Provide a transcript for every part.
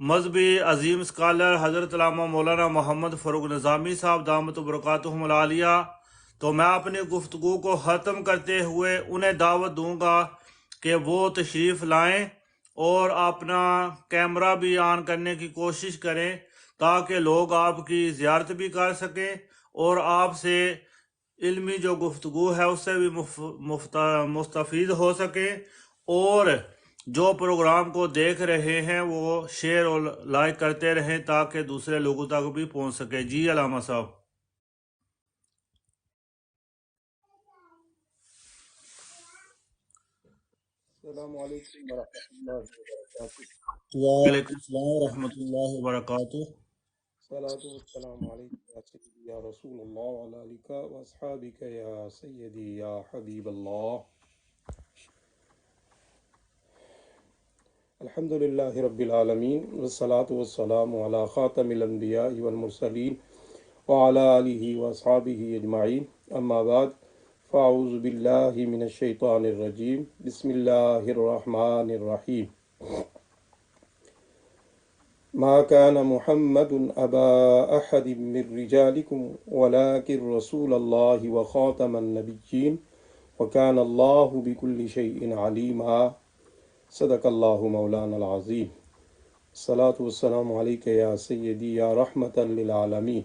مذہبی عظیم اسکالر حضرت علامہ مولانا محمد فاروق نظامی صاحب دامت برکاتہم العالیہ، تو میں اپنی گفتگو کو ختم کرتے ہوئے انہیں دعوت دوں گا کہ وہ تشریف لائیں اور اپنا کیمرہ بھی آن کرنے کی کوشش کریں تاکہ لوگ آپ کی زیارت بھی کر سکیں اور آپ سے علمی جو گفتگو ہے اس سے بھی مستفید ہو سکیں، اور جو پروگرام کو دیکھ رہے ہیں وہ شیئر اور لائک کرتے رہیں تاکہ دوسرے لوگوں تک بھی پہنچ سکے۔ جی علامہ صاحب۔ السلام علیکم ورحمۃ اللہ وبرکاتہ۔ وعلیکم السلام ورحمۃ اللہ وبرکاتہ۔ صلاۃ والسلام علیک یا سیدی یا رسول اللہ وعلی آلک و اصحابک یا سیدی یا حبیب اللہ۔ الحمد للہ رب العالمین والصلاۃ والسلام علی خاتم الانبیاء والمرسلین وعلی آلہ و اصحابہ اجمعین، اما بعد فاعوذ باللہ من الشیطان الرجیم، بسم اللہ الرحمن الرحیم۔ ما كان محمد أبا أحد من رجالكم ولكن رسول الله وخاتم النبيين وكان الله بكل شيء عليما، صدق الله مولانا العظيم۔ الصلاة والسلام عليك يا سيدي يا رحمة للعالمين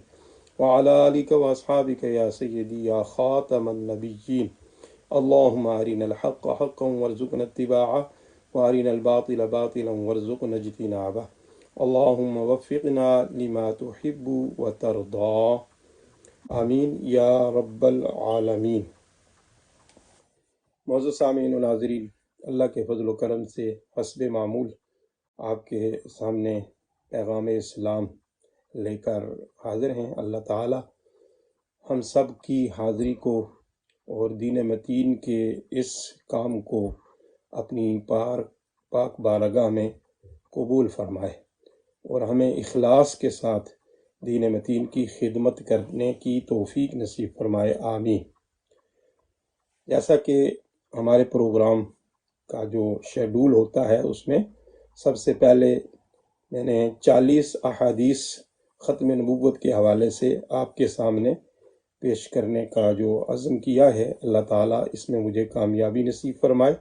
وعلى آلك وأصحابك يا سيدي يا خاتم النبيين، اللهم أرنا الحق حقا وارزقنا اتباعه وأرنا الباطل باطلا وارزقنا اجتنابه، اللہم وفقنا لما تحب و ترضا، آمین یا رب العالمین۔ معزز سامعین و ناظرین، اللہ کے فضل و کرم سے حسب معمول آپ کے سامنے پیغام اسلام لے کر حاضر ہیں۔ اللہ تعالی ہم سب کی حاضری کو اور دین متین کے اس کام کو اپنی پاک بارگاہ میں قبول فرمائے اور ہمیں اخلاص کے ساتھ دین متین کی خدمت کرنے کی توفیق نصیب فرمائے، آمین۔ جیسا کہ ہمارے پروگرام کا جو شیڈول ہوتا ہے اس میں سب سے پہلے میں نے 40 احادیث ختم نبوت کے حوالے سے آپ کے سامنے پیش کرنے کا جو عزم کیا ہے، اللہ تعالیٰ اس میں مجھے کامیابی نصیب فرمائے،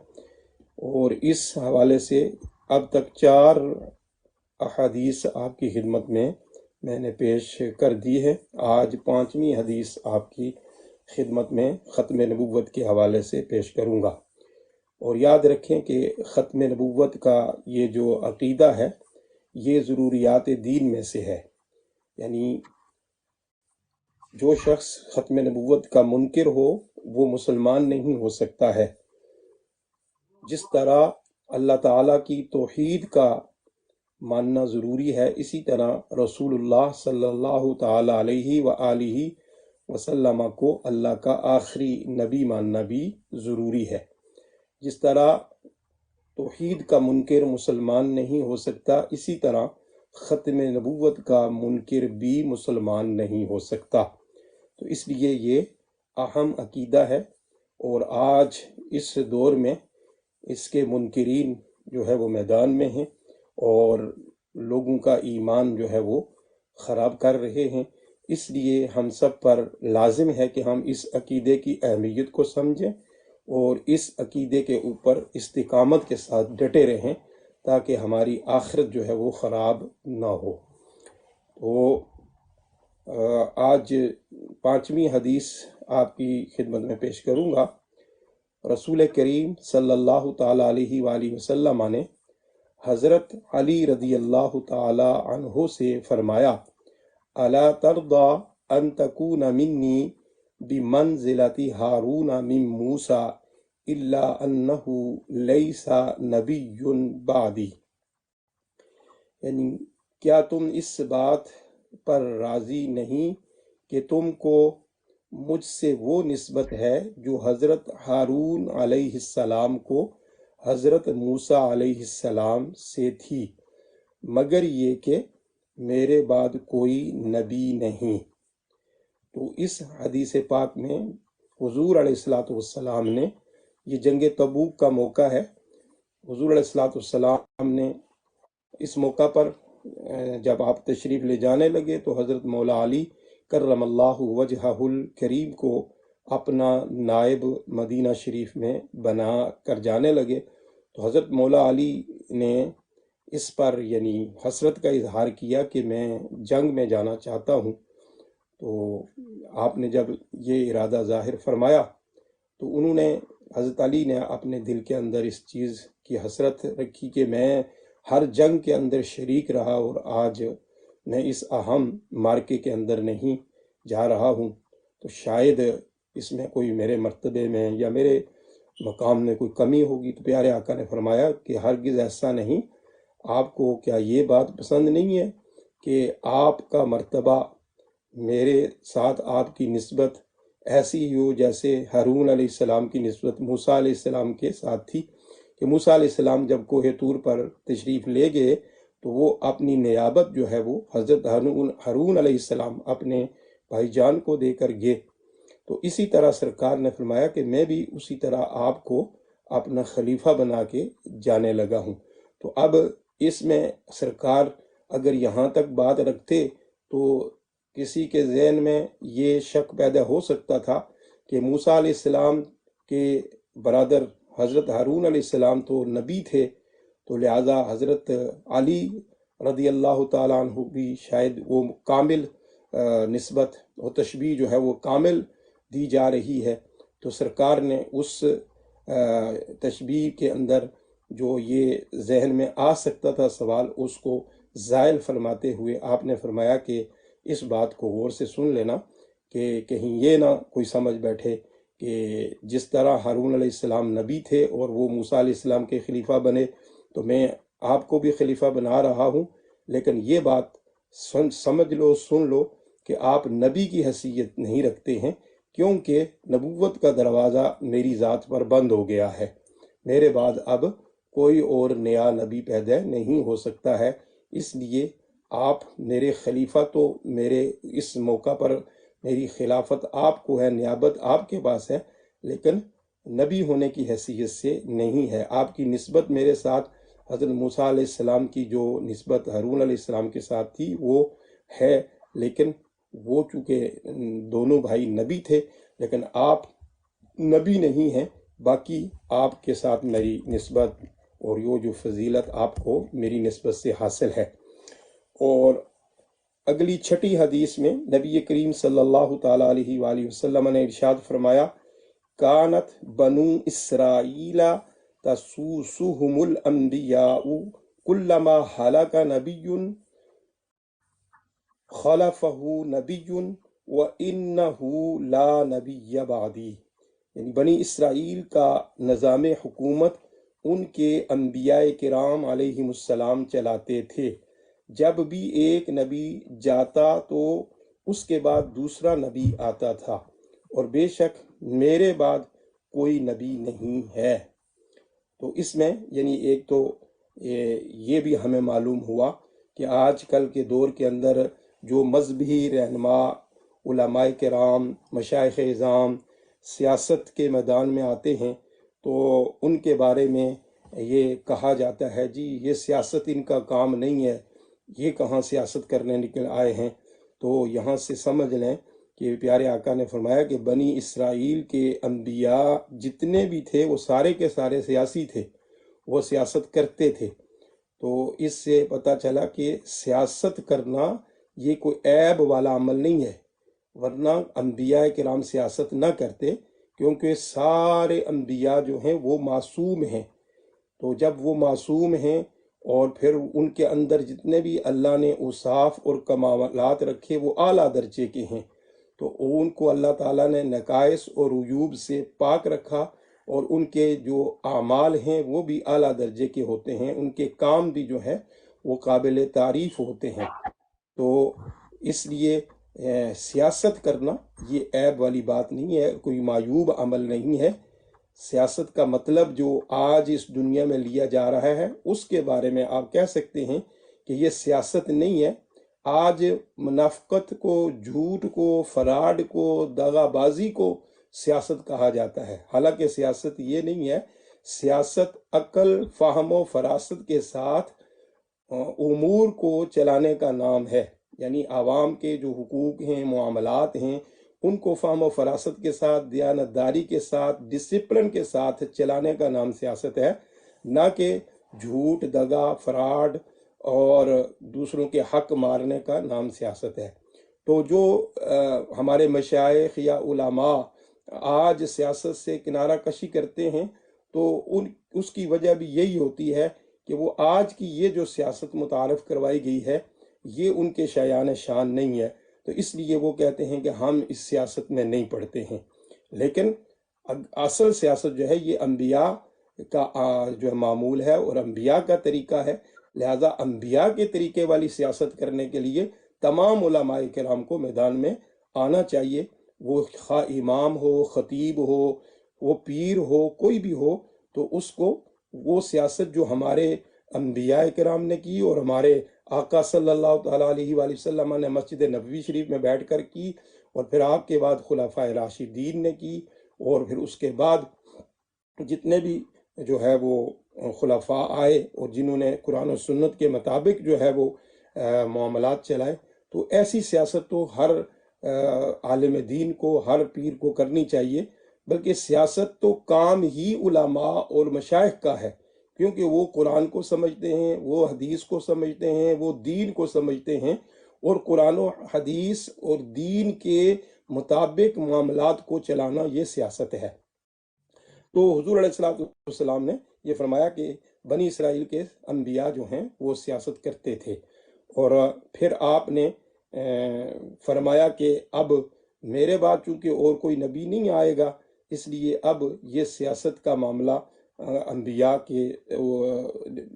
اور اس حوالے سے اب تک 4 احادیث آپ کی خدمت میں نے پیش کر دی ہے۔ آج 5ویں حدیث آپ کی خدمت میں ختم نبوت کے حوالے سے پیش کروں گا۔ اور یاد رکھیں کہ ختم نبوت کا یہ جو عقیدہ ہے یہ ضروریات دین میں سے ہے، یعنی جو شخص ختم نبوت کا منکر ہو وہ مسلمان نہیں ہو سکتا ہے۔ جس طرح اللہ تعالیٰ کی توحید کا ماننا ضروری ہے، اسی طرح رسول اللہ صلی اللہ تعالی علیہ وآلہ وسلم کو اللہ کا آخری نبی ماننا بھی ضروری ہے۔ جس طرح توحید کا منکر مسلمان نہیں ہو سکتا، اسی طرح ختم نبوت کا منکر بھی مسلمان نہیں ہو سکتا۔ تو اس لیے یہ اہم عقیدہ ہے، اور آج اس دور میں اس کے منکرین جو ہے وہ میدان میں ہیں اور لوگوں کا ایمان جو ہے وہ خراب کر رہے ہیں۔ اس لیے ہم سب پر لازم ہے کہ ہم اس عقیدے کی اہمیت کو سمجھیں اور اس عقیدے کے اوپر استقامت کے ساتھ ڈٹے رہیں تاکہ ہماری آخرت جو ہے وہ خراب نہ ہو۔ تو آج 5ویں حدیث آپ کی خدمت میں پیش کروں گا۔ رسول کریم صلی اللہ تعالی علیہ وآلہ وسلم نے حضرت علی رضی اللہ تعالی عنہ سے فرمایا، الا ترضى ان تكون منی بمنزلة ہارون من موسیٰ الا انہ لیس نبی بعدی، یعنی کیا تم اس بات پر راضی نہیں کہ تم کو مجھ سے وہ نسبت ہے جو حضرت ہارون علیہ السلام کو حضرت موسیٰ علیہ السلام سے تھی، مگر یہ کہ میرے بعد کوئی نبی نہیں۔ تو اس حدیث پاک میں حضور علیہ السلام نے، یہ جنگ تبوک کا موقع ہے، حضور علیہ السلام نے اس موقع پر جب آپ تشریف لے جانے لگے تو حضرت مولا علی کرم اللہ وجہہ الکریم کو اپنا نائب مدینہ شریف میں بنا کر جانے لگے، تو حضرت مولا علی نے اس پر یعنی حسرت کا اظہار کیا کہ میں جنگ میں جانا چاہتا ہوں۔ تو آپ نے جب یہ ارادہ ظاہر فرمایا تو انہوں نے حضرت علی نے اپنے دل کے اندر اس چیز کی حسرت رکھی کہ میں ہر جنگ کے اندر شریک رہا اور آج میں اس اہم مارکے کے اندر نہیں جا رہا ہوں، تو شاید اس میں کوئی میرے مرتبے میں یا میرے مقام میں کوئی کمی ہوگی۔ تو پیارے آقا نے فرمایا کہ ہرگز ایسا نہیں، آپ کو کیا یہ بات پسند نہیں ہے کہ آپ کا مرتبہ میرے ساتھ آپ کی نسبت ایسی ہو جیسے ہارون علیہ السلام کی نسبت موسیٰ علیہ السلام کے ساتھ تھی، کہ موسیٰ علیہ السلام جب کوہ طور پر تشریف لے گئے تو وہ اپنی نیابت جو ہے وہ حضرت ہارون علیہ السلام اپنے بھائی جان کو دے کر گئے۔ تو اسی طرح سرکار نے فرمایا کہ میں بھی اسی طرح آپ کو اپنا خلیفہ بنا کے جانے لگا ہوں۔ تو اب اس میں سرکار اگر یہاں تک بات رکھتے تو کسی کے ذہن میں یہ شک پیدا ہو سکتا تھا کہ موسیٰ علیہ السلام کے برادر حضرت ہارون علیہ السلام تو نبی تھے، تو لہٰذا حضرت علی رضی اللہ تعالیٰ عنہ بھی شاید وہ کامل نسبت و تشبیہ جو ہے وہ کامل دی جا رہی ہے۔ تو سرکار نے اس تشبیہ کے اندر جو یہ ذہن میں آ سکتا تھا سوال، اس کو زائل فرماتے ہوئے آپ نے فرمایا کہ اس بات کو غور سے سن لینا کہ کہیں یہ نہ کوئی سمجھ بیٹھے کہ جس طرح ہارون علیہ السلام نبی تھے اور وہ موسیٰ علیہ السلام کے خلیفہ بنے تو میں آپ کو بھی خلیفہ بنا رہا ہوں، لیکن یہ بات سمجھ لو، سن لو کہ آپ نبی کی حیثیت نہیں رکھتے ہیں، کیونکہ نبوت کا دروازہ میری ذات پر بند ہو گیا ہے، میرے بعد اب کوئی اور نیا نبی پیدا نہیں ہو سکتا ہے، اس لیے آپ میرے خلیفہ تو میرے اس موقع پر میری خلافت آپ کو ہے، نیابت آپ کے پاس ہے، لیکن نبی ہونے کی حیثیت سے نہیں ہے۔ آپ کی نسبت میرے ساتھ حضرت موسیٰ علیہ السلام کی جو نسبت ہارون علیہ السلام کے ساتھ تھی وہ ہے، لیکن وہ چونکہ دونوں بھائی نبی تھے، لیکن آپ نبی نہیں ہیں، باقی آپ کے ساتھ میری نسبت اور یہ جو فضیلت آپ کو میری نسبت سے حاصل ہے۔ اور اگلی چھٹی حدیث میں نبی کریم صلی اللہ تعالیٰ علیہ وآلہ وسلم نے ارشاد فرمایا، کانت بنو اسرائیل تسوسهم الانبیاء کلما ہلک نبی خلفہ نبی وانہ لا نبی بعدی، یعنی بنی اسرائیل کا نظام حکومت ان کے انبیاء کرام علیہ السلام چلاتے تھے، جب بھی ایک نبی جاتا تو اس کے بعد دوسرا نبی آتا تھا، اور بے شک میرے بعد کوئی نبی نہیں ہے۔ تو اس میں یعنی ایک تو یہ بھی ہمیں معلوم ہوا کہ آج کل کے دور کے اندر جو مذہبی رہنما، علماء کرام، مشائخ اعظام سیاست کے میدان میں آتے ہیں تو ان کے بارے میں یہ کہا جاتا ہے جی یہ سیاست ان کا کام نہیں ہے، یہ کہاں سیاست کرنے نکل آئے ہیں۔ تو یہاں سے سمجھ لیں کہ پیارے آقا نے فرمایا کہ بنی اسرائیل کے انبیاء جتنے بھی تھے وہ سارے کے سارے سیاسی تھے، وہ سیاست کرتے تھے۔ تو اس سے پتہ چلا کہ سیاست کرنا یہ کوئی عیب والا عمل نہیں ہے، ورنہ انبیاء کرام سیاست نہ کرتے، کیونکہ سارے انبیاء جو ہیں وہ معصوم ہیں۔ تو جب وہ معصوم ہیں اور پھر ان کے اندر جتنے بھی اللہ نے اوصاف اور کمالات رکھے وہ اعلیٰ درجے کے ہیں، تو ان کو اللہ تعالیٰ نے نقائص اور عیوب سے پاک رکھا، اور ان کے جو اعمال ہیں وہ بھی اعلیٰ درجے کے ہوتے ہیں، ان کے کام بھی جو ہے وہ قابل تعریف ہوتے ہیں۔ تو اس لیے سیاست کرنا یہ عیب والی بات نہیں ہے، کوئی معیوب عمل نہیں ہے۔ سیاست کا مطلب جو آج اس دنیا میں لیا جا رہا ہے اس کے بارے میں آپ کہہ سکتے ہیں کہ یہ سیاست نہیں ہے۔ آج منافقت کو، جھوٹ کو، فراڈ کو، دغا بازی کو سیاست کہا جاتا ہے، حالانکہ سیاست یہ نہیں ہے۔ سیاست عقل، فہم و فراست کے ساتھ امور کو چلانے کا نام ہے، یعنی عوام کے جو حقوق ہیں، معاملات ہیں، ان کو فہم و فراست کے ساتھ، دیانتداری کے ساتھ، ڈسپلن کے ساتھ چلانے کا نام سیاست ہے، نہ کہ جھوٹ، دغا، فراڈ اور دوسروں کے حق مارنے کا نام سیاست ہے۔ تو جو ہمارے مشائخ یا علماء آج سیاست سے کنارہ کشی کرتے ہیں، تو اس کی وجہ بھی یہی ہوتی ہے کہ وہ آج کی یہ جو سیاست متعارف کروائی گئی ہے، یہ ان کے شایان شان نہیں ہے، تو اس لیے وہ کہتے ہیں کہ ہم اس سیاست میں نہیں پڑھتے ہیں۔ لیکن اصل سیاست جو ہے یہ انبیاء کا جو ہے معمول ہے اور انبیاء کا طریقہ ہے، لہذا انبیاء کے طریقے والی سیاست کرنے کے لیے تمام علماء کرام کو میدان میں آنا چاہیے، وہ خواہ امام ہو، خطیب ہو، وہ پیر ہو، کوئی بھی ہو، تو اس کو وہ سیاست جو ہمارے انبیاء کرام نے کی اور ہمارے آقا صلی اللہ تعالیٰ علیہ وآلہ وسلم نے مسجد نبوی شریف میں بیٹھ کر کی، اور پھر آپ کے بعد خلفائے راشدین نے کی، اور پھر اس کے بعد جتنے بھی جو ہے وہ خلفاء آئے اور جنہوں نے قرآن و سنت کے مطابق جو ہے وہ معاملات چلائے، تو ایسی سیاست تو ہر عالم دین کو، ہر پیر کو کرنی چاہیے، بلکہ سیاست تو کام ہی علماء اور مشائخ کا ہے، کیونکہ وہ قرآن کو سمجھتے ہیں، وہ حدیث کو سمجھتے ہیں، وہ دین کو سمجھتے ہیں، اور قرآن و حدیث اور دین کے مطابق معاملات کو چلانا یہ سیاست ہے۔ تو حضور علیہ السلام نے یہ فرمایا کہ بنی اسرائیل کے انبیاء جو ہیں وہ سیاست کرتے تھے، اور پھر آپ نے فرمایا کہ اب میرے بعد چونکہ اور کوئی نبی نہیں آئے گا، اس لیے اب یہ سیاست کا معاملہ انبیاء کے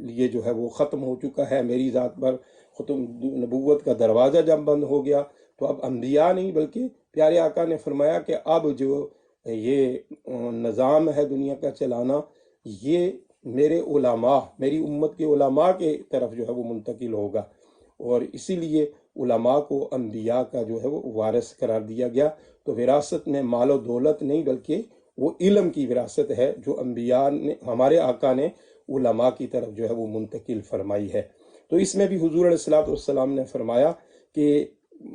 لیے جو ہے وہ ختم ہو چکا ہے۔ میری ذات پر ختم نبوت کا دروازہ جب بند ہو گیا، تو اب انبیاء نہیں بلکہ پیارے آقا نے فرمایا کہ اب جو یہ نظام ہے دنیا کا چلانا، یہ میرے علماء، میری امت کے علماء کے طرف جو ہے وہ منتقل ہوگا، اور اسی لیے علماء کو انبیاء کا جو ہے وہ وارث قرار دیا گیا۔ تو وراثت میں مال و دولت نہیں بلکہ وہ علم کی وراثت ہے جو انبیاء نے، ہمارے آقا نے علماء کی طرف جو ہے وہ منتقل فرمائی ہے۔ تو اس میں بھی حضور علیہ السلام نے فرمایا کہ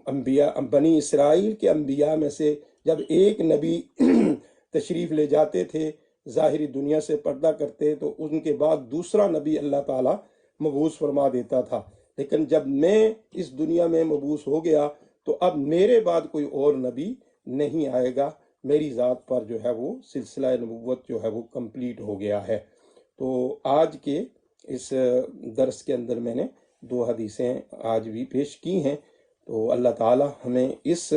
انبیاء، بنی اسرائیل کے انبیاء میں سے جب ایک نبی تشریف لے جاتے تھے، ظاہری دنیا سے پردہ کرتے، تو ان کے بعد دوسرا نبی اللہ تعالیٰ مبعوث فرما دیتا تھا، لیکن جب میں اس دنیا میں مبعوث ہو گیا تو اب میرے بعد کوئی اور نبی نہیں آئے گا، میری ذات پر جو ہے وہ سلسلہ نبوت جو ہے وہ کمپلیٹ ہو گیا ہے۔ تو آج کے اس درس کے اندر میں نے 2 حدیثیں آج بھی پیش کی ہیں، تو اللہ تعالیٰ ہمیں اس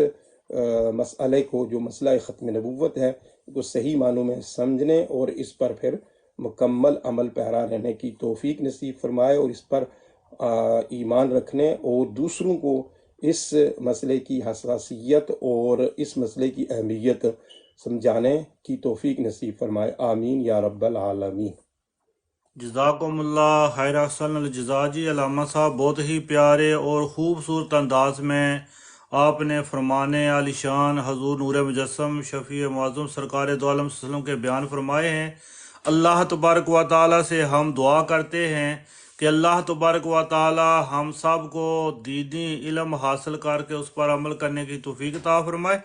مسئلے کو، جو مسئلہ ختم نبوت ہے، کو صحیح معنوں میں سمجھنے اور اس پر پھر مکمل عمل پیرا رہنے کی توفیق نصیب فرمائے، اور اس پر ایمان رکھنے اور دوسروں کو اس مسئلے کی حساسیت اور اس مسئلے کی اہمیت سمجھانے کی توفیق نصیب فرمائے، آمین یا رب العالمین۔ جزاکم اللہ خیر، احسن الجزا جی۔ علامہ صاحب بہت ہی پیارے اور خوبصورت انداز میں آپ نے فرمان عالی شان حضور نور مجسم شفیع معظم سرکار دو عالم صلی اللہ علیہ وسلم کے بیان فرمائے ہیں۔ اللہ تبارک و تعالیٰ سے ہم دعا کرتے ہیں کہ اللہ تبارک و تعالیٰ ہم سب کو دینی علم حاصل کر کے اس پر عمل کرنے کی توفیق عطا فرمائے۔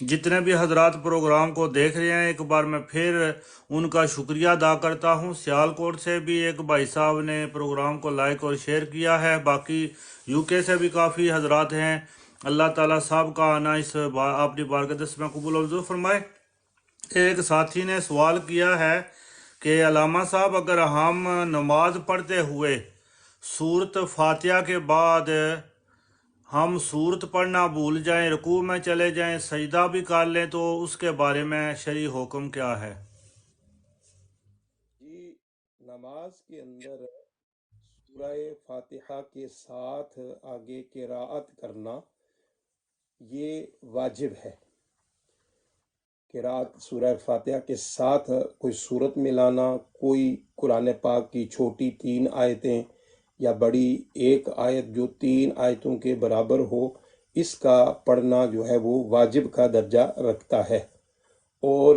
جتنے بھی حضرات پروگرام کو دیکھ رہے ہیں، ایک بار میں پھر ان کا شکریہ ادا کرتا ہوں۔ سیالکوٹ سے بھی ایک بھائی صاحب نے پروگرام کو لائک اور شیئر کیا ہے، باقی یو کے سے بھی کافی حضرات ہیں۔ اللہ تعالیٰ صاحب کا آنا اس اپنی بارگاہ میں قبول و منظور فرمائے۔ ایک ساتھی نے سوال کیا ہے کہ علامہ صاحب، اگر ہم نماز پڑھتے ہوئے سورت فاتحہ کے بعد ہم سورت پڑھنا بھول جائیں، رکوع میں چلے جائیں، سجدہ بھی کر لیں، تو اس کے بارے میں شرعی حکم کیا ہے؟ جی، نماز کے اندر سورہ فاتحہ کے ساتھ آگے قراءت کرنا یہ واجب ہے۔ قراءت سورہ فاتحہ کے ساتھ کوئی سورت ملانا، کوئی قرآن پاک کی چھوٹی 3 آیتیں یا بڑی 1 آیت جو 3 آیتوں کے برابر ہو، اس کا پڑھنا جو ہے وہ واجب کا درجہ رکھتا ہے۔ اور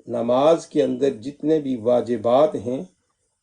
نماز کے اندر جتنے بھی واجبات ہیں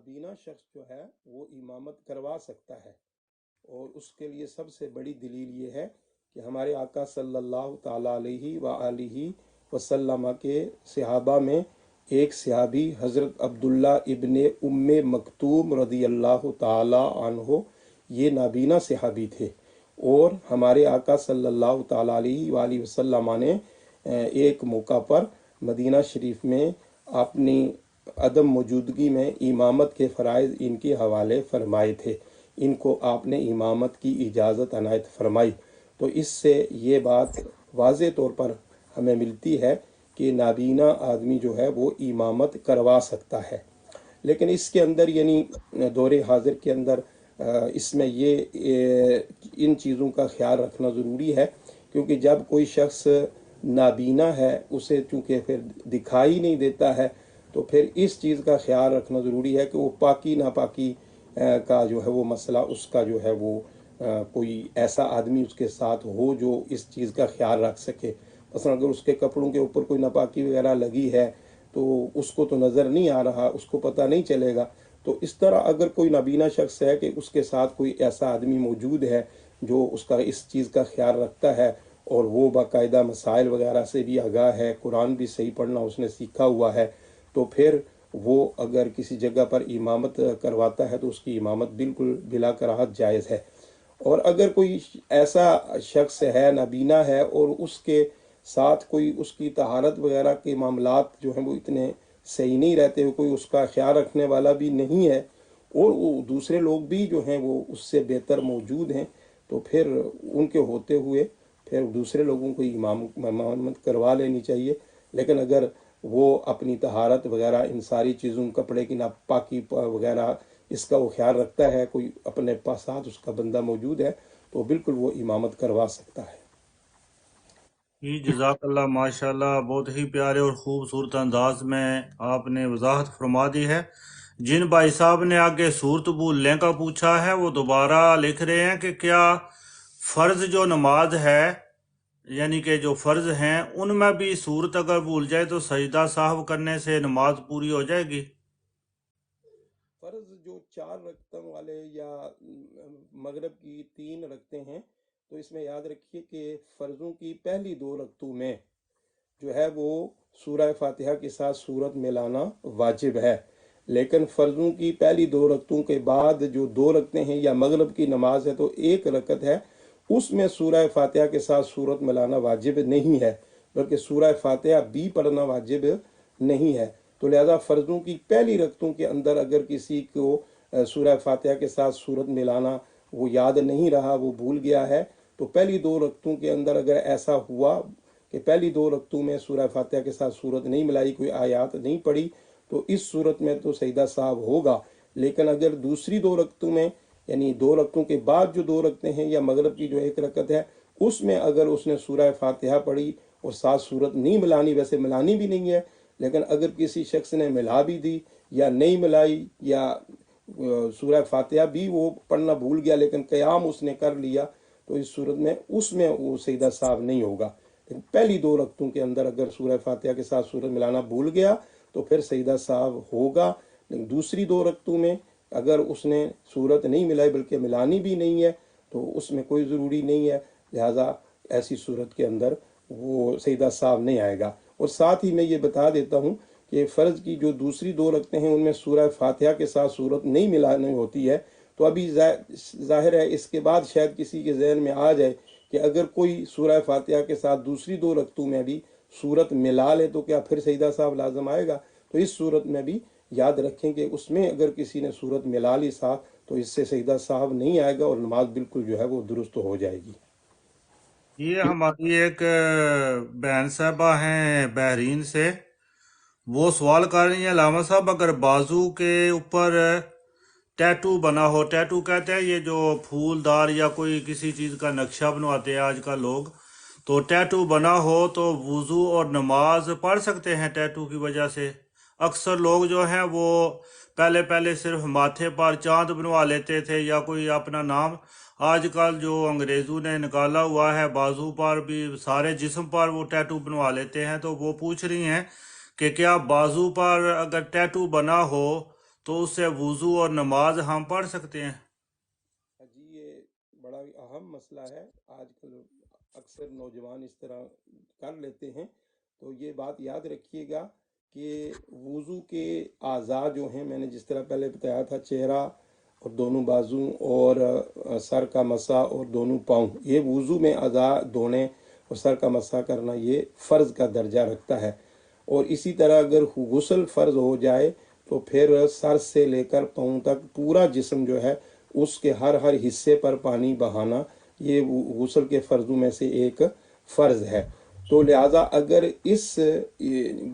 نابینا شخص جو ہے وہ امامت کروا سکتا ہے، اور اس کے لیے سب سے بڑی دلیل یہ ہے کہ ہمارے آقا صلی اللہ تعالیٰ علیہ وآلہ وسلم کے صحابہ میں ایک صحابی حضرت عبداللہ ابن ام مکتوم رضی اللہ تعالیٰ عنہ یہ نابینا صحابی تھے، اور ہمارے آقا صلی اللہ تعالیٰ علیہ وآلہ وسلم نے ایک موقع پر مدینہ شریف میں اپنی عدم موجودگی میں امامت کے فرائض ان کے حوالے فرمائے تھے، ان کو آپ نے امامت کی اجازت عنایت فرمائی۔ تو اس سے یہ بات واضح طور پر ہمیں ملتی ہے کہ نابینا آدمی جو ہے وہ امامت کروا سکتا ہے، لیکن اس کے اندر یعنی دور حاضر کے اندر اس میں یہ ان چیزوں کا خیال رکھنا ضروری ہے، کیونکہ جب کوئی شخص نابینا ہے، اسے چونکہ پھر دکھائی نہیں دیتا ہے، تو پھر اس چیز کا خیال رکھنا ضروری ہے کہ وہ پاکی ناپاکی کا جو ہے وہ مسئلہ اس کا جو ہے وہ کوئی ایسا آدمی اس کے ساتھ ہو جو اس چیز کا خیال رکھ سکے۔ مثلا اگر اس کے کپڑوں کے اوپر کوئی ناپاکی وغیرہ لگی ہے تو اس کو تو نظر نہیں آ رہا، اس کو پتہ نہیں چلے گا، تو اس طرح اگر کوئی نابینا شخص ہے کہ اس کے ساتھ کوئی ایسا آدمی موجود ہے جو اس کا اس چیز کا خیال رکھتا ہے، اور وہ باقاعدہ مسائل وغیرہ سے بھی آگاہ ہے، قرآن بھی صحیح پڑھنا اس نے سیکھا ہوا ہے، تو پھر وہ اگر کسی جگہ پر امامت کرواتا ہے تو اس کی امامت بالکل بلا کراہت جائز ہے۔ اور اگر کوئی ایسا شخص ہے نابینا ہے اور اس کے ساتھ کوئی اس کی طہارت وغیرہ کے معاملات جو ہیں وہ اتنے صحیح نہیں رہتے، کوئی اس کا خیال رکھنے والا بھی نہیں ہے، اور وہ دوسرے لوگ بھی جو ہیں وہ اس سے بہتر موجود ہیں، تو پھر ان کے ہوتے ہوئے پھر دوسرے لوگوں کو امامت کروا لینی چاہیے۔ لیکن اگر وہ اپنی طہارت وغیرہ ان ساری چیزوں، کپڑے کی ناپاکی وغیرہ، اس کا وہ خیال رکھتا ہے، کوئی اپنے پاس ساتھ اس کا بندہ موجود ہے، تو بالکل وہ امامت کروا سکتا ہے۔ جی جزاک اللہ، ماشاء اللہ، بہت ہی پیارے اور خوبصورت انداز میں آپ نے وضاحت فرما دی ہے۔ جن بھائی صاحب نے آگے صورت بھولنے کا پوچھا ہے وہ دوبارہ لکھ رہے ہیں کہ کیا فرض جو نماز ہے، یعنی کہ جو فرض ہیں، ان میں بھی صورت اگر بھول جائے تو سجدہ سہو کرنے سے نماز پوری ہو جائے گی؟ فرض جو 4 رکعتوں والے یا مغرب کی 3 رکعتیں ہیں، تو اس میں یاد رکھیے کہ فرضوں کی پہلی 2 رکعتوں میں جو ہے وہ سورہ فاتحہ کے ساتھ سورت ملانا واجب ہے، لیکن فرضوں کی پہلی 2 رکعتوں کے بعد جو 2 رکعتیں ہیں یا مغرب کی نماز ہے تو 1 رکعت ہے، اس میں سورہ فاتحہ کے ساتھ سورت ملانا واجب نہیں ہے، بلکہ سورہ فاتحہ بھی پڑھنا واجب نہیں ہے۔ تو لہذا فرضوں کی پہلی رکعتوں کے اندر اگر کسی کو سورہ فاتحہ کے ساتھ سورت ملانا وہ یاد نہیں رہا، وہ بھول گیا ہے، تو پہلی 2 رکعتوں کے اندر اگر ایسا ہوا کہ پہلی 2 رکعتوں میں سورہ فاتحہ کے ساتھ سورت نہیں ملائی، کوئی آیات نہیں پڑھی، تو اس صورت میں تو سجدہ سہو ہوگا۔ لیکن اگر دوسری 2 رکعتوں میں، یعنی 2 رکعتوں کے بعد جو 2 رکعتیں ہیں یا مغرب کی جو 1 رکعت ہے، اس میں اگر اس نے سورہ فاتحہ پڑھی اور ساتھ سورت نہیں ملانی، ویسے ملانی بھی نہیں ہے، لیکن اگر کسی شخص نے ملا بھی دی یا نہیں ملائی، یا سورہ فاتحہ بھی وہ پڑھنا بھول گیا لیکن قیام اس نے کر لیا، تو اس صورت میں اس میں وہ سجدہ سہو نہیں ہوگا۔ لیکن پہلی 2 رکعتوں کے اندر اگر سورہ فاتحہ کے ساتھ سورت ملانا بھول گیا تو پھر سجدہ سہو ہوگا، لیکن دوسری 2 رکعتوں میں اگر اس نے سورت نہیں ملائی بلکہ ملانی بھی نہیں ہے تو اس میں کوئی ضروری نہیں ہے، لہٰذا ایسی صورت کے اندر وہ سجدہ سہو نہیں آئے گا۔ اور ساتھ ہی میں یہ بتا دیتا ہوں کہ فرض کی جو دوسری 2 رکعتیں ہیں ان میں سورہ فاتحہ کے ساتھ سورت نہیں ملانی ہوتی ہے، تو ابھی ظاہر ہے اس کے بعد شاید کسی کے ذہن میں آ جائے کہ اگر کوئی سورہ فاتحہ کے ساتھ دوسری 2 رکعتوں میں بھی سورت ملا لے تو کیا پھر سجدہ سہو لازم آئے گا؟ تو اس صورت میں بھی یاد رکھیں کہ اس میں اگر کسی نے سورت ملا لی ساتھ تو اس سے سجدہ سہو نہیں آئے گا اور نماز بالکل جو ہے وہ درست ہو جائے گی۔ یہ ہماری ایک بہن صاحبہ ہیں بحرین سے، وہ سوال کر رہی ہیں علامہ صاحب اگر بازو کے اوپر ٹیٹو بنا ہو، ٹیٹو کہتے ہیں یہ جو پھول دار یا کوئی کسی چیز کا نقشہ بنواتے ہیں آج کل لوگ، تو ٹیٹو بنا ہو تو وضو اور نماز پڑھ سکتے ہیں ٹیٹو کی وجہ سے؟ اکثر لوگ جو ہیں وہ پہلے صرف ماتھے پر چاند بنوا لیتے تھے یا کوئی اپنا نام، آج کل جو انگریزوں نے نکالا ہوا ہے بازو پر بھی سارے جسم پر وہ ٹیٹو بنوا لیتے ہیں، تو وہ پوچھ رہی ہیں کہ کیا بازو پر اگر ٹیٹو بنا ہو تو اس سے وضو اور نماز ہم پڑھ سکتے ہیں؟ جی یہ بڑا ہی اہم مسئلہ ہے، آج کل اکثر نوجوان اس طرح کر لیتے ہیں۔ تو یہ بات یاد رکھیے گا کہ وضو کے اعضاء جو ہیں، میں نے جس طرح پہلے بتایا تھا، چہرہ اور دونوں بازو اور سر کا مسح اور دونوں پاؤں، یہ وضو میں اعضاء دھونے اور سر کا مسح کرنا یہ فرض کا درجہ رکھتا ہے۔ اور اسی طرح اگر غسل فرض ہو جائے تو پھر سر سے لے کر پاؤں تک پورا جسم جو ہے اس کے ہر حصے پر پانی بہانا، یہ غسل کے فرضوں میں سے ایک فرض ہے۔ تو لہٰذا اگر اس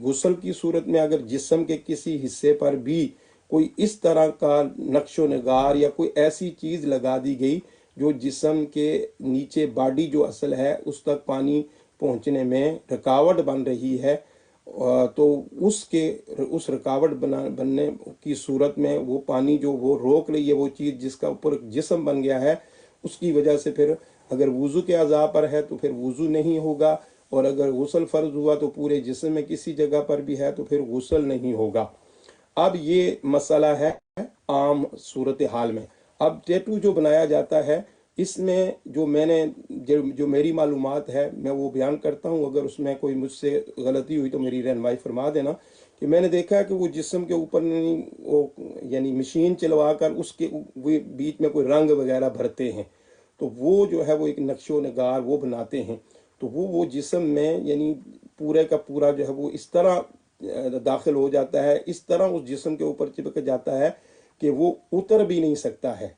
غسل کی صورت میں اگر جسم کے کسی حصے پر بھی کوئی اس طرح کا نقش و نگار یا کوئی ایسی چیز لگا دی گئی جو جسم کے نیچے باڈی جو اصل ہے اس تک پانی پہنچنے میں رکاوٹ بن رہی ہے، تو اس رکاوٹ بننے کی صورت میں وہ پانی جو وہ روک رہی ہے، وہ چیز جس کا اوپر جسم بن گیا ہے، اس کی وجہ سے پھر اگر وضو کے اعضاء پر ہے تو پھر وضو نہیں ہوگا، اور اگر غسل فرض ہوا تو پورے جسم میں کسی جگہ پر بھی ہے تو پھر غسل نہیں ہوگا۔ اب یہ مسئلہ ہے عام صورتحال میں۔ اب ٹیٹو جو بنایا جاتا ہے، اس میں جو میری معلومات ہے میں وہ بیان کرتا ہوں، اگر اس میں کوئی مجھ سے غلطی ہوئی تو میری رہنمائی فرما دینا، کہ میں نے دیکھا کہ وہ جسم کے اوپر یعنی مشین چلوا کر اس کے بیچ میں کوئی رنگ وغیرہ بھرتے ہیں، تو وہ جو ہے وہ ایک نقش و نگار وہ بناتے ہیں، تو وہ جسم میں یعنی پورے کا پورا جو ہے وہ اس طرح داخل ہو جاتا ہے، اس طرح اس جسم کے اوپر چپک جاتا ہے کہ وہ اتر بھی نہیں سکتا ہے،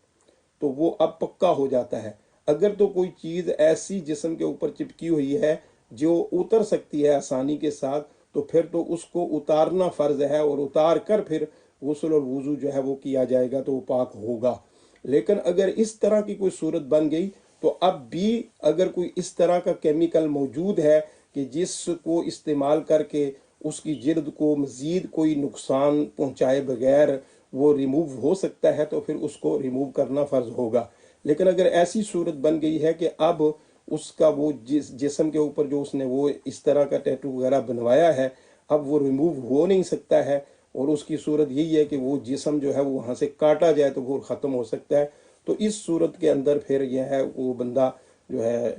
تو وہ اب پکا ہو جاتا ہے۔ اگر تو کوئی چیز ایسی جسم کے اوپر چپکی ہوئی ہے جو اتر سکتی ہے آسانی کے ساتھ، تو پھر تو اس کو اتارنا فرض ہے، اور اتار کر پھر غسل اور وضو جو ہے وہ کیا جائے گا تو وہ پاک ہوگا۔ لیکن اگر اس طرح کی کوئی صورت بن گئی تو اب بھی اگر کوئی اس طرح کا کیمیکل موجود ہے کہ جس کو استعمال کر کے اس کی جلد کو مزید کوئی نقصان پہنچائے بغیر وہ ریموو ہو سکتا ہے تو پھر اس کو ریموو کرنا فرض ہوگا۔ لیکن اگر ایسی صورت بن گئی ہے کہ اب اس کا وہ جسم کے اوپر جو اس نے وہ اس طرح کا ٹیٹو وغیرہ بنوایا ہے، اب وہ ریموو ہو نہیں سکتا ہے، اور اس کی صورت یہی ہے کہ وہ جسم جو ہے وہ وہاں سے کاٹا جائے تو وہ ختم ہو سکتا ہے، تو اس صورت کے اندر پھر یہ ہے وہ بندہ جو ہے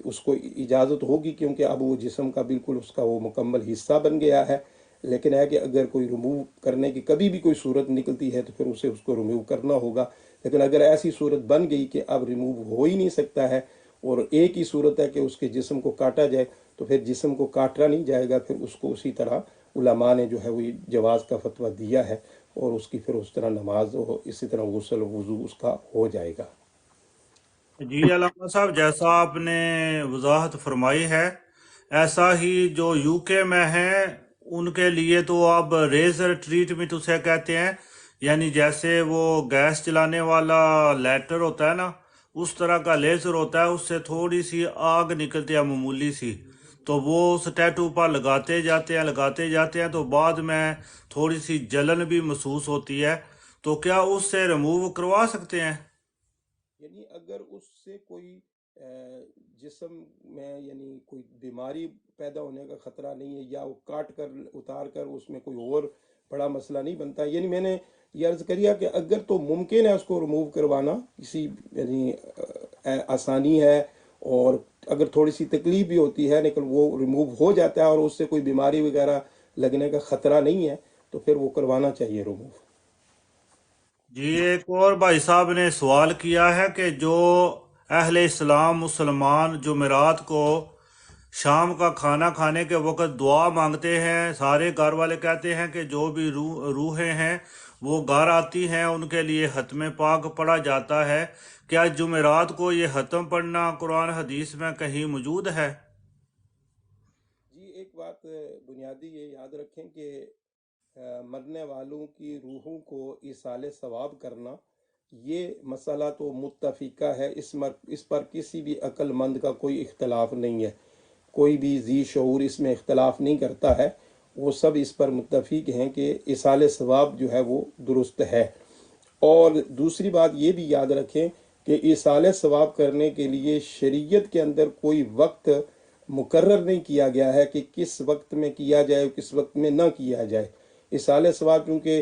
اس کو اجازت ہوگی، کیونکہ اب وہ جسم کا بالکل اس کا وہ مکمل حصہ بن گیا ہے۔ لیکن ہے کہ اگر کوئی ریموو کرنے کی کبھی بھی کوئی صورت نکلتی ہے تو پھر اسے اس کو ریموو کرنا ہوگا۔ لیکن اگر ایسی صورت بن گئی کہ اب ریموو ہو ہی نہیں سکتا ہے اور ایک ہی صورت ہے کہ اس کے جسم کو کاٹا جائے، تو پھر جسم کو کاٹا نہیں جائے گا، پھر اس کو اسی طرح علماء نے جو ہے وہ جواز کا فتویٰ دیا ہے، اور اس کی پھر اس طرح نماز ہو، اسی طرح غسل وضو اس کا ہو جائے گا۔ جی علامہ صاحب، جیسا آپ نے وضاحت فرمائی ہے، ایسا ہی جو یو کے میں ہیں ان کے لیے تو اب ریزر ٹریٹمنٹ اسے کہتے ہیں، یعنی جیسے وہ گیس چلانے والا لیٹر ہوتا ہے نا، اس طرح کا لیزر ہوتا ہے، اس سے تھوڑی سی آگ نکلتی ہے معمولی سی، تو وہ اس ٹیٹو پر لگاتے جاتے ہیں تو بعد میں تھوڑی سی جلن بھی محسوس ہوتی ہے، تو کیا اس سے ریموو کروا سکتے ہیں؟ یعنی اگر اس سے کوئی جسم میں یعنی کوئی بیماری پیدا ہونے کا خطرہ نہیں ہے، یا وہ کاٹ کر اتار کر اس میں کوئی اور بڑا مسئلہ نہیں بنتا، یعنی میں نے یہ عرض کیا کہ اگر تو ممکن ہے اس کو ریموو کروانا، کسی یعنی آسانی ہے، اور اگر تھوڑی سی تکلیف بھی ہوتی ہے لیکن وہ ریموو ہو جاتا ہے اور اس سے کوئی بیماری وغیرہ لگنے کا خطرہ نہیں ہے، تو پھر وہ کروانا چاہیے ریموو۔ جی ایک اور بھائی صاحب نے سوال کیا ہے کہ جو اہل اسلام مسلمان جمعرات کو شام کا کھانا کھانے کے وقت دعا مانگتے ہیں، سارے گھر والے کہتے ہیں کہ جو بھی روحیں ہیں وہ گھر آتی ہیں، ان کے لیے ختم پاک پڑھا جاتا ہے، کیا جمعرات کو یہ ختم پڑھنا قرآن حدیث میں کہیں موجود ہے؟ جی ایک بات بنیادی یہ یاد رکھیں کہ مرنے والوں کی روحوں کو ایصال ثواب کرنا، یہ مسئلہ تو متفقہ ہے، اس پر کسی بھی عقل مند کا کوئی اختلاف نہیں ہے، کوئی بھی ذی شعور اس میں اختلاف نہیں کرتا ہے، وہ سب اس پر متفق ہیں کہ ایصال ثواب جو ہے وہ درست ہے۔ اور دوسری بات یہ بھی یاد رکھیں کہ ایصال ثواب کرنے کے لیے شریعت کے اندر کوئی وقت مقرر نہیں کیا گیا ہے کہ کس وقت میں کیا جائے کس وقت میں نہ کیا جائے۔ ایصال ثواب چونکہ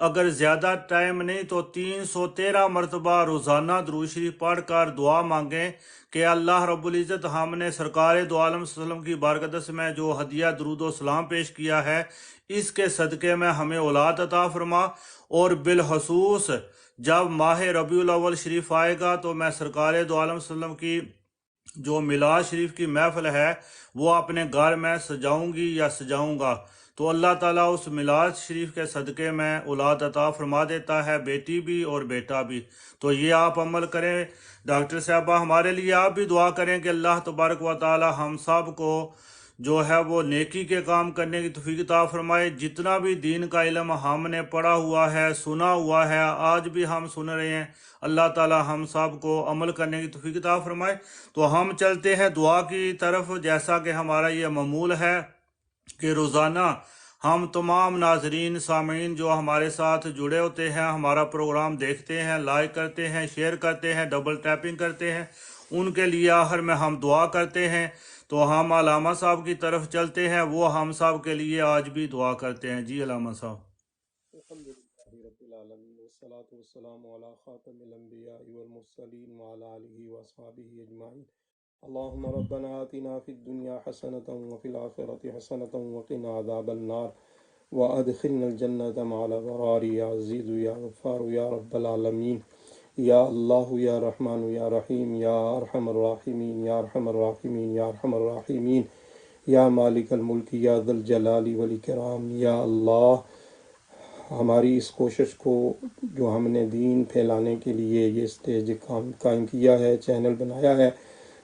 اگر زیادہ ٹائم نہیں تو 313 مرتبہ روزانہ درود شریف پڑھ کر دعا مانگیں کہ اللہ رب العزت ہم نے سرکار دو عالم صلی اللہ علیہ وسلم کی بارگدس میں جو ہدیہ درود و سلام پیش کیا ہے اس کے صدقے میں ہمیں اولاد عطا فرما، اور بالخصوص جب ماہ ربیع الاول شریف آئے گا تو میں سرکار دو عالم صلی اللہ علیہ وسلم کی جو میلاد شریف کی محفل ہے وہ اپنے گھر میں سجاؤں گی یا سجاؤں گا، تو اللہ تعالیٰ اس میلاد شریف کے صدقے میں اولاد عطا فرما دیتا ہے، بیٹی بھی اور بیٹا بھی۔ تو یہ آپ عمل کریں۔ ڈاکٹر صاحبہ ہمارے لیے آپ بھی دعا کریں کہ اللہ تبارک و تعالیٰ ہم سب کو جو ہے وہ نیکی کے کام کرنے کی توفیق عطا فرمائے۔ جتنا بھی دین کا علم ہم نے پڑھا ہوا ہے، سنا ہوا ہے، آج بھی ہم سن رہے ہیں، اللہ تعالیٰ ہم سب کو عمل کرنے کی توفیق عطا فرمائے۔ تو ہم چلتے ہیں دعا کی طرف، جیسا کہ ہمارا یہ معمول ہے کہ روزانہ ہم تمام ناظرین سامعین جو ہمارے ساتھ جڑے ہوتے ہیں، ہمارا پروگرام دیکھتے ہیں، لائک کرتے ہیں، شیئر کرتے ہیں، ڈبل ٹیپنگ کرتے ہیں، ان کے لیے آخر میں ہم دعا کرتے ہیں۔ تو ہم علامہ صاحب کی طرف چلتے ہیں، وہ ہم سب کے لیے آج بھی دعا کرتے ہیں۔ جی علامہ صاحب۔ الحمدللہ رب العالمین والصلاة والسلام علی خاتم الانبیاء والمرسلین وعلی آلہ واصحابہ اجمعین۔ اللہم ربنا آتنا فی الدنیا حسنۃ وفی الآخرۃ حسنۃ وقنا عذاب النار وادخلنا الجنۃ مع الابرار یا عزیز یا غفار یا رب العالمین۔ یا اللہ یا رحمان یا رحیم یا ارحم الراحمین یا ارحم الراحمین یا ارحم الراحمین یا مالک الملک یا ذی الجلال والاکرام۔ یا اللہ ہماری اس کوشش کو جو ہم نے دین پھیلانے کے لیے یہ اسٹیج قائم کیا ہے، چینل بنایا ہے،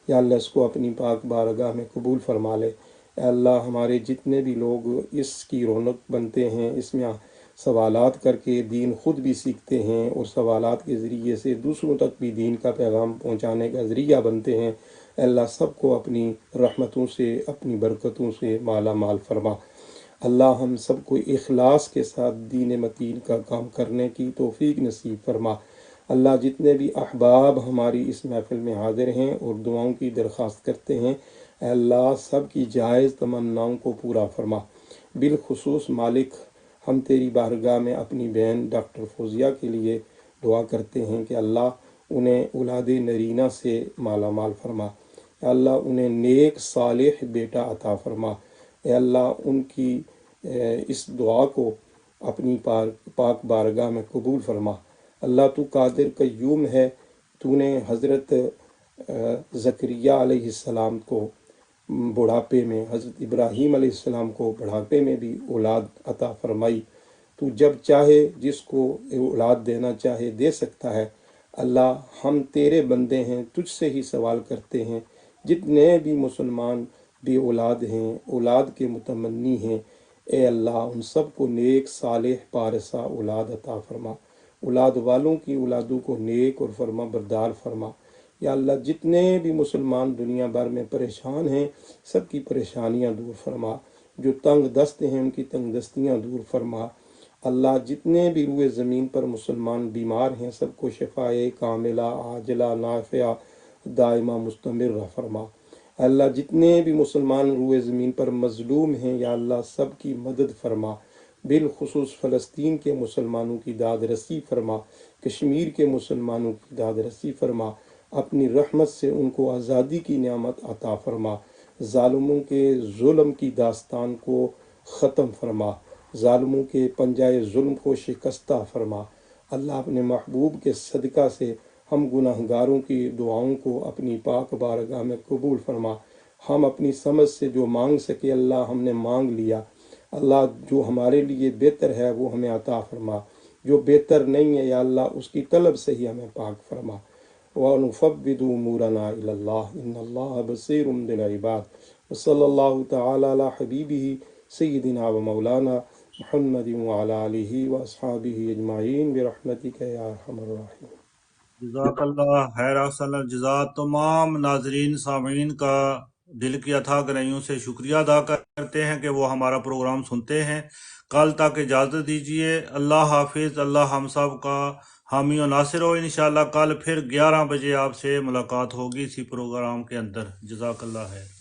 یا اللہ اس کو اپنی پاک بارگاہ میں قبول فرما لے۔ اے اللہ ہمارے جتنے بھی لوگ اس کی رونق بنتے ہیں، اس میں سوالات کر کے دین خود بھی سیکھتے ہیں اور سوالات کے ذریعے سے دوسروں تک بھی دین کا پیغام پہنچانے کا ذریعہ بنتے ہیں، اے اللہ سب کو اپنی رحمتوں سے، اپنی برکتوں سے مالا مال فرما۔ اللہ ہم سب کو اخلاص کے ساتھ دین متین کا کام کرنے کی توفیق نصیب فرما۔ اللہ جتنے بھی احباب ہماری اس محفل میں حاضر ہیں اور دعاؤں کی درخواست کرتے ہیں، اے اللہ سب کی جائز تمناؤں کو پورا فرما۔ بالخصوص مالک ہم تیری بارگاہ میں اپنی بہن ڈاکٹر فوزیہ کے لیے دعا کرتے ہیں کہ اللہ انہیں اولاد نرینہ سے مالا مال فرما۔ اے اللہ انہیں نیک صالح بیٹا عطا فرما۔ اے اللہ ان کی اس دعا کو اپنی پاک بارگاہ میں قبول فرما۔ اللہ تو قادر قیوم ہے، تو نے حضرت زکریا علیہ السلام کو بڑھاپے میں، حضرت ابراہیم علیہ السلام کو بڑھاپے میں بھی اولاد عطا فرمائی۔ تو جب چاہے جس کو اولاد دینا چاہے دے سکتا ہے۔ اللہ ہم تیرے بندے ہیں، تجھ سے ہی سوال کرتے ہیں، جتنے بھی مسلمان بے اولاد ہیں، اولاد کے متمنی ہیں، اے اللہ ان سب کو نیک صالح پارسہ اولاد عطا فرما۔ اولاد والوں کی اولادوں کو نیک اور فرما بردار فرما۔ یا اللہ جتنے بھی مسلمان دنیا بھر میں پریشان ہیں، سب کی پریشانیاں دور فرما۔ جو تنگ دست ہیں ان کی تنگ دستیاں دور فرما۔ اللہ جتنے بھی روئے زمین پر مسلمان بیمار ہیں، سب کو شفائے کاملہ عاجلہ نافعہ دائمہ مستمر فرما۔ اللہ جتنے بھی مسلمان روئے زمین پر مظلوم ہیں، یا اللہ سب کی مدد فرما۔ بالخصوص فلسطین کے مسلمانوں کی داد رسی فرما، کشمیر کے مسلمانوں کی داد رسی فرما۔ اپنی رحمت سے ان کو آزادی کی نعمت عطا فرما۔ ظالموں کے ظلم کی داستان کو ختم فرما، ظالموں کے پنجائے ظلم کو شکستہ فرما۔ اللہ اپنے محبوب کے صدقہ سے ہم گناہ گاروں کی دعاؤں کو اپنی پاک بارگاہ میں قبول فرما۔ ہم اپنی سمجھ سے جو مانگ سکے اللہ ہم نے مانگ لیا۔ اللہ جو ہمارے لیے بہتر ہے وہ ہمیں عطا فرما، جو بہتر نہیں ہے یا اللہ اس کی طلب سے ہی ہمیں پاک فرما۔ وَنُفَوِّضُ أُمُورَنَا إِلَى اللَّهِ إِنَّ اللَّهَ بَصِيرٌ بِالْعِبَادِ وصلی اللہ تعالی علی حبیبہ سیدنا و مولانا محمد وعلی آلہ واصحابہ اجمعین برحمتک یا ارحم الراحمین۔ جزاک اللہ خیر احسن الجزا۔ تمام ناظرین سامعین کا دل کی اتھا گہرائیوں سے شکریہ ادا کرتے ہیں کہ وہ ہمارا پروگرام سنتے ہیں۔ کل تک اجازت دیجیے۔ اللہ حافظ۔ اللہ ہم سب کا حامی و ناصر ہو۔ انشاءاللہ کل پھر 11 بجے آپ سے ملاقات ہوگی اسی پروگرام کے اندر۔ جزاک اللہ خیر۔